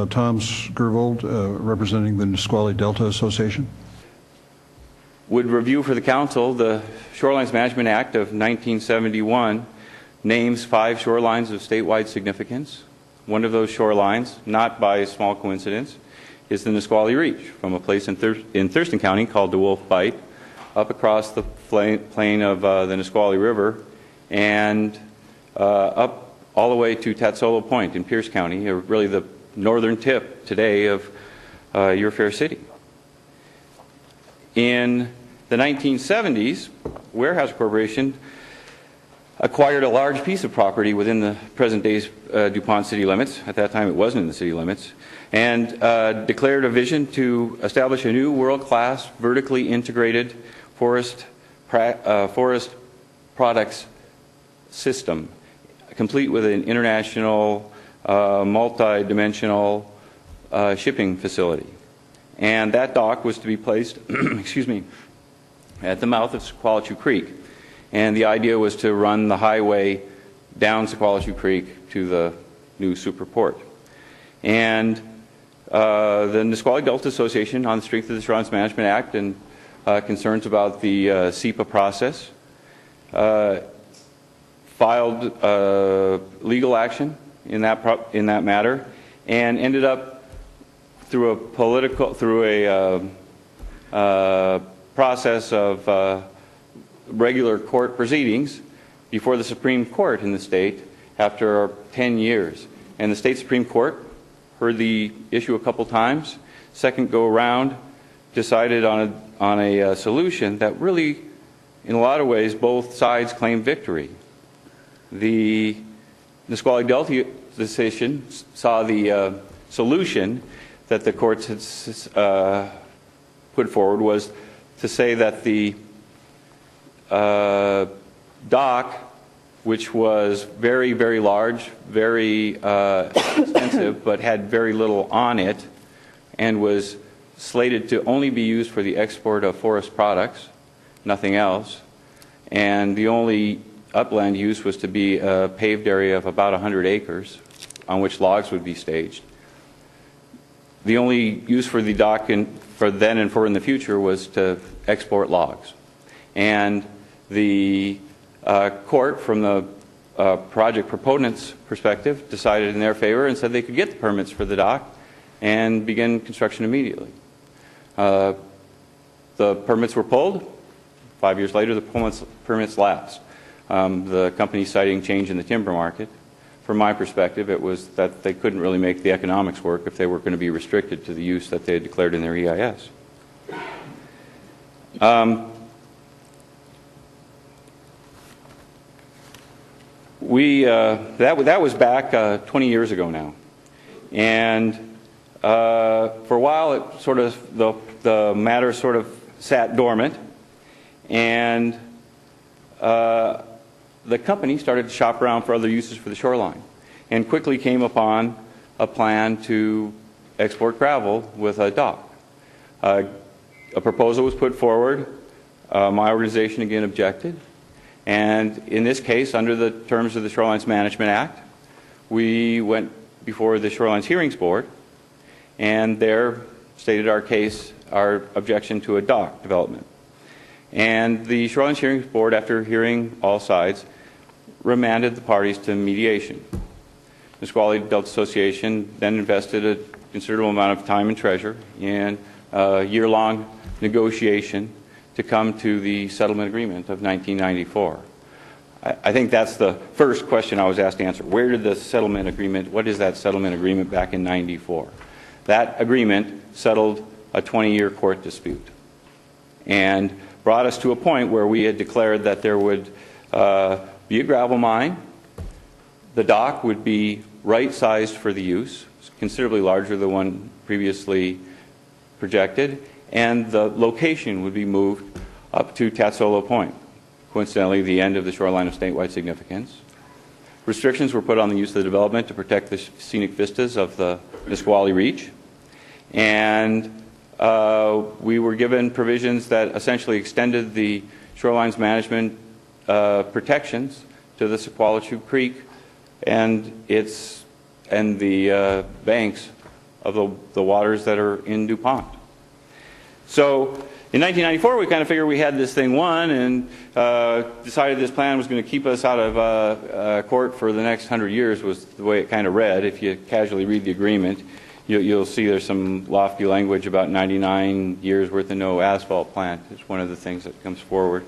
Tom Skjervold, representing the Nisqually Delta Association. Would review for the Council the Shorelines Management Act of 1971 names 5 shorelines of statewide significance. One of those shorelines, not by a small coincidence, is the Nisqually Reach, from a place in Thurston County called the Wolf Bight, up across the plain of the Nisqually River, and up all the way to Tatsolo Point in Pierce County, really the northern tip today of your fair city. In the 1970s, Weyerhaeuser Corporation acquired a large piece of property within the present day's DuPont city limits. At that time it wasn't in the city limits, and declared a vision to establish a new world-class vertically integrated forest products system, complete with an international multi-dimensional shipping facility. And that dock was to be placed excuse me, at the mouth of Sequalichoo Creek. And the idea was to run the highway down Sequalichoo Creek to the new superport. And the Nisqually Delta Association, on the strength of the Shorelines Management Act and concerns about the SEPA process, filed legal action in that matter, and ended up through a process of regular court proceedings before the Supreme Court in the state after 10 years. And the state Supreme Court heard the issue a couple times. Second go around, decided on a solution that really, in a lot of ways, both sides claimed victory. The Nisqually Delta decision saw the solution that the courts had put forward was to say that the dock, which was very, very large, very expensive, but had very little on it, and was slated to only be used for the export of forest products, nothing else, and the only upland use was to be a paved area of about 100 acres on which logs would be staged. The only use for the dock for then and for in the future was to export logs. And the court, from the project proponents' perspective, decided in their favor and said they could get the permits for the dock and begin construction immediately. The permits were pulled. 5 years later, the permits lapsed. The company citing change in the timber market. From my perspective, it was that they couldn't really make the economics work if they were going to be restricted to the use that they had declared in their EIS. That was back 20 years ago now, and for a while it sort of the matter sort of sat dormant, and the company started to shop around for other uses for the shoreline and quickly came upon a plan to export gravel with a dock. A proposal was put forward. My organization again objected. And in this case, under the terms of the Shorelines Management Act, we went before the Shorelines Hearings Board and there stated our case, our objection to a dock development. And the Shorelines Hearings Board, after hearing all sides, remanded the parties to mediation. The Nisqually Delta Association then invested a considerable amount of time and treasure in a year-long negotiation to come to the settlement agreement of 1994. I think that's the first question I was asked to answer. Where did the settlement agreement, what is that settlement agreement back in 94? That agreement settled a 20-year court dispute and brought us to a point where we had declared that there would be a gravel mine, the dock would be right-sized for the use, considerably larger than the one previously projected, and the location would be moved up to Tatsolo Point, coincidentally the end of the shoreline of statewide significance. Restrictions were put on the use of the development to protect the scenic vistas of the Nisqually Reach, and we were given provisions that essentially extended the shorelines management protections to the Sequalichoo Creek and the banks of the waters that are in DuPont. So in 1994, we kind of figured we had this thing won and decided this plan was going to keep us out of court for the next 100 years was the way it kind of read. If you casually read the agreement, you'll see there's some lofty language about 99 years worth of no asphalt plant. It's one of the things that comes forward.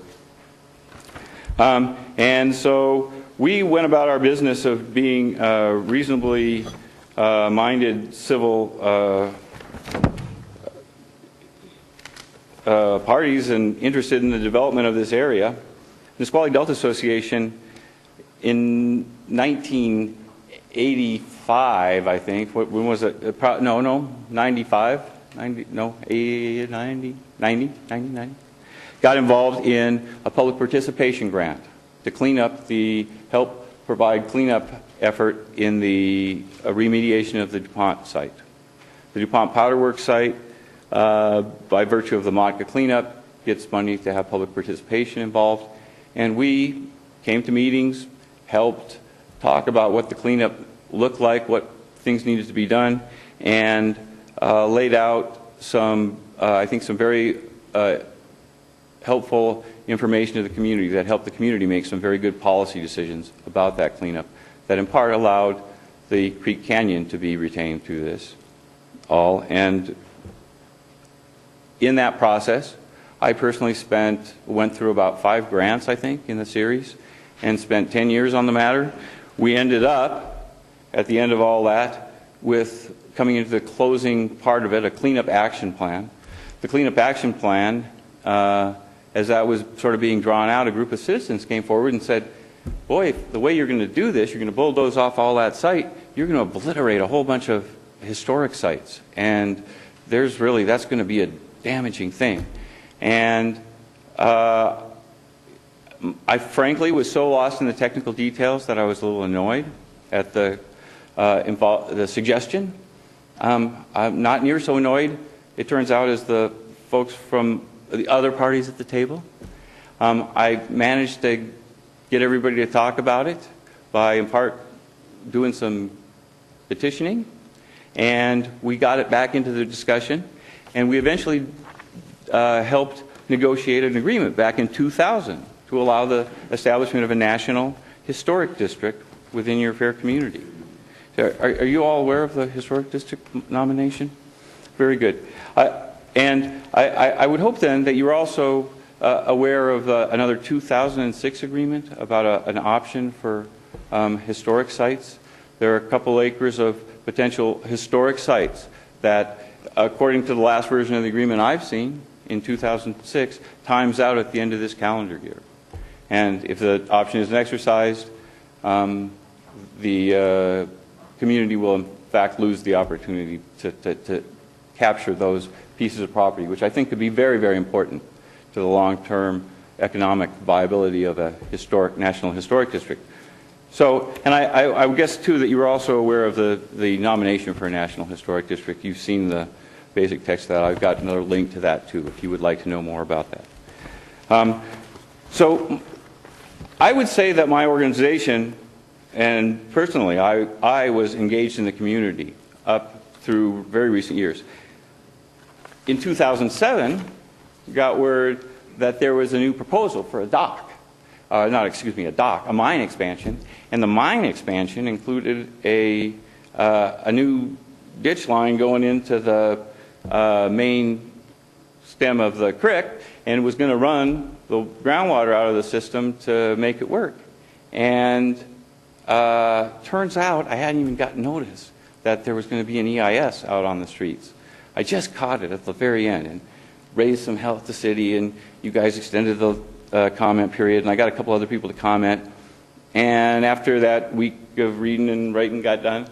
And so we went about our business of being reasonably minded civil parties and interested in the development of this area. The Nisqually Delta Association in 1985, I think, when was it? No, 95? 90, no, 90, got involved in a public participation grant to help provide cleanup effort in the remediation of the DuPont site. The DuPont Powder Works site, by virtue of the Motka cleanup, gets money to have public participation involved. And we came to meetings, helped talk about what the cleanup looked like, what things needed to be done, and laid out some, I think, some very helpful information to the community that helped the community make some very good policy decisions about that cleanup that in part allowed the Creek Canyon to be retained through this all. And in that process, I personally went through about 5 grants, I think, in the series and spent 10 years on the matter. We ended up, at the end of all that, with coming into the closing part of it, a cleanup action plan. The cleanup action plan, as that was sort of being drawn out, a group of citizens came forward and said, boy, the way you're going to do this, you're going to bulldoze off all that site, you're going to obliterate a whole bunch of historic sites. And that's going to be a damaging thing. And I frankly was so lost in the technical details that I was a little annoyed at the suggestion. I'm not near so annoyed, it turns out, as the folks from the other parties at the table. I managed to get everybody to talk about it by, in part, doing some petitioning, and we got it back into the discussion, and we eventually helped negotiate an agreement back in 2000 to allow the establishment of a national historic district within your fair community. Are you all aware of the historic district nomination? Very good. And I would hope then that you're also aware of another 2006 agreement about an option for historic sites. There are a couple acres of potential historic sites that, according to the last version of the agreement I've seen in 2006, times out at the end of this calendar year. And if the option isn't exercised, the community will in fact lose the opportunity to capture those pieces of property, which I think could be very, very important to the long-term economic viability of a national historic district. So, and I would guess too that you were also aware of the nomination for a national historic district. You've seen the basic text of that. I've got another link to that too, if you would like to know more about that. So, I would say that my organization, and personally, I was engaged in the community up through very recent years. In 2007, we got word that there was a new proposal for a mine expansion, and the mine expansion included a new ditch line going into the main stem of the creek, and was going to run the groundwater out of the system to make it work. And turns out I hadn't even gotten notice that there was going to be an EIS out on the streets. I just caught it at the very end and raised some hell at the city, and you guys extended the comment period, and I got a couple other people to comment. And after that week of reading and writing got done,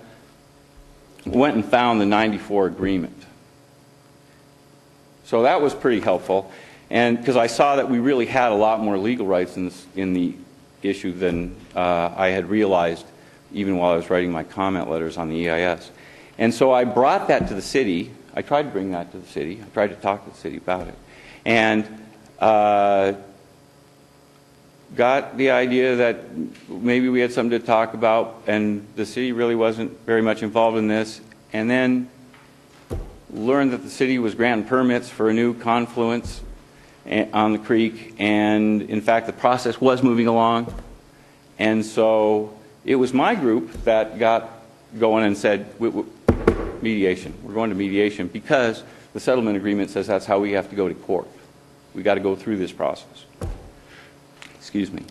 went and found the 94 agreement. So that was pretty helpful, and because I saw that we really had a lot more legal rights in the issue than I had realized even while I was writing my comment letters on the EIS. And so I brought that to the city. I tried to bring that to the city. I tried to talk to the city about it. And got the idea that maybe we had something to talk about, and the city really wasn't very much involved in this. And then learned that the city was granting permits for a new confluence on the creek, and in fact the process was moving along. And so it was my group that got going and said, mediation. We're going to mediation because the settlement agreement says that's how we have to go to court. We got to go through this process. Excuse me.